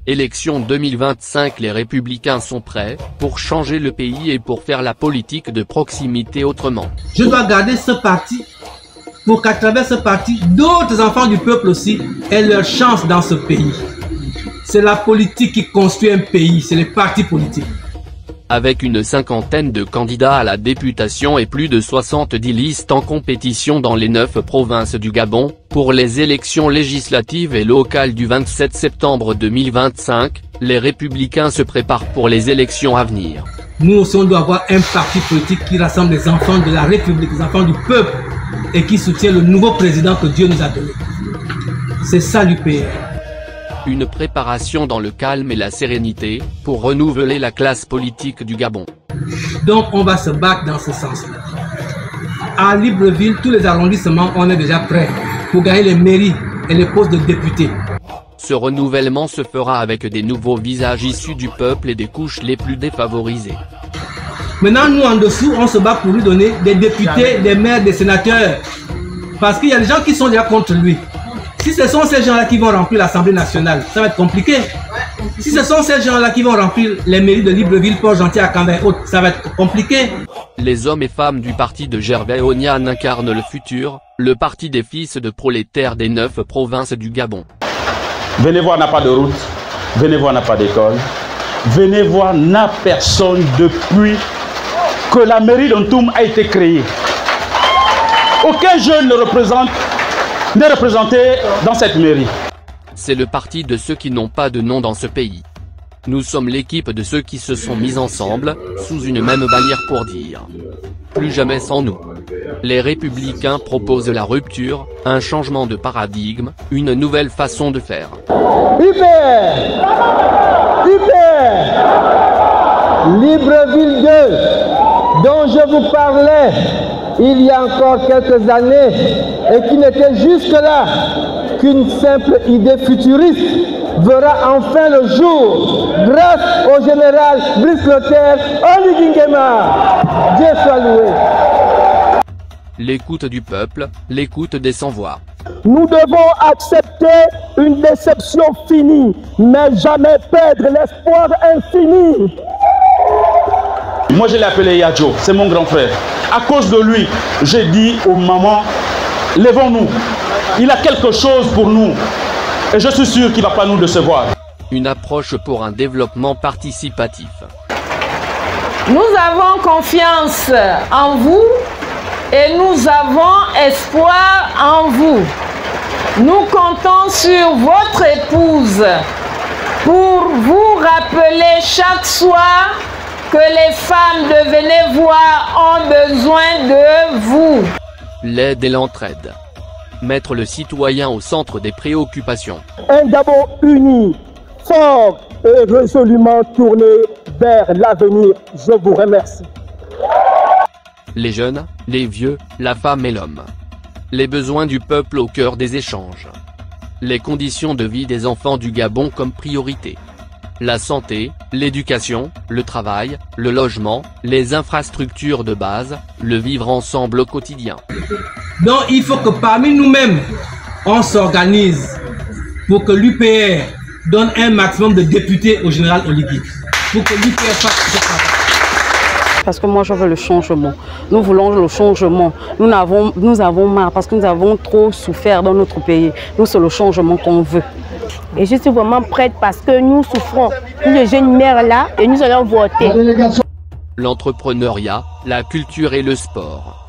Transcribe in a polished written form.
Élections 2025. Les Républicains sont prêts pour changer le pays et pour faire la politique de proximité autrement. Je dois garder ce parti pour qu'à travers ce parti, d'autres enfants du peuple aussi aient leur chance dans ce pays. C'est la politique qui construit un pays, c'est les partis politiques. Avec une cinquantaine de candidats à la députation et plus de 70 listes en compétition dans les 9 provinces du Gabon, pour les élections législatives et locales du 27 septembre 2025, les Républicains se préparent pour les élections à venir. Nous aussi, on doit avoir un parti politique qui rassemble les enfants de la République, les enfants du peuple, et qui soutient le nouveau président que Dieu nous a donné. C'est ça l'UPR. Une préparation dans le calme et la sérénité, pour renouveler la classe politique du Gabon. Donc on va se battre dans ce sens-là. À Libreville, tous les arrondissements, on est déjà prêts pour gagner les mairies et les postes de députés. Ce renouvellement se fera avec des nouveaux visages issus du peuple et des couches les plus défavorisées. Maintenant, nous en dessous, on se bat pour lui donner des députés, des maires, des sénateurs. Parce qu'il y a des gens qui sont déjà contre lui. Si ce sont ces gens-là qui vont remplir l'Assemblée nationale, ça va être compliqué. Si ce sont ces gens-là qui vont remplir les mairies de Libreville, Port-Gentil, Akamba et autres, ça va être compliqué. Les hommes et femmes du parti de Gervais Onyan incarnent le futur, le parti des fils de prolétaires des 9 provinces du Gabon. Venez voir, n'a pas de route. Venez voir, n'a pas d'école. Venez voir, n'a personne depuis que la mairie d'Ontoum a été créée. Aucun jeune n'est représenté dans cette mairie. C'est le parti de ceux qui n'ont pas de nom dans ce pays. Nous sommes l'équipe de ceux qui se sont mis ensemble, sous une même bannière pour dire « Plus jamais sans nous ». Les Républicains proposent la rupture, un changement de paradigme, une nouvelle façon de faire. UPR Libreville 2, dont je vous parlais il y a encore quelques années, et qui n'était jusque-là qu'une simple idée futuriste, verra enfin le jour grâce au général Brice Clotaire Oligui Nguema. Dieu soit loué. L'écoute du peuple, l'écoute des sans-voix. Nous devons accepter une déception finie, mais jamais perdre l'espoir infini. Moi je l'ai appelé Yadjo, c'est mon grand frère. À cause de lui, j'ai dit aux mamans, lèvons-nous. Il a quelque chose pour nous. Et je suis sûr qu'il ne va pas nous décevoir. Une approche pour un développement participatif. Nous avons confiance en vous et nous avons espoir en vous. Nous comptons sur votre épouse pour vous rappeler chaque soir que les femmes de Venez-voir ont besoin de vous. L'aide et l'entraide. Mettre le citoyen au centre des préoccupations. Un Gabon uni, fort et résolument tourné vers l'avenir. Je vous remercie. Les jeunes, les vieux, la femme et l'homme. Les besoins du peuple au cœur des échanges. Les conditions de vie des enfants du Gabon comme priorité. La santé, l'éducation, le travail, le logement, les infrastructures de base, le vivre ensemble au quotidien. Donc il faut que parmi nous-mêmes, on s'organise pour que l'UPR donne un maximum de députés au général Oligui. Pour que l'UPR fasse ce travail. Parce que moi je veux le changement. Nous voulons le changement. Nous avons marre parce que nous avons trop souffert dans notre pays. Nous c'est le changement qu'on veut. Et je suis vraiment prête parce que nous souffrons. Nous, les jeunes mères là, et nous allons voter. L'entrepreneuriat, la culture et le sport.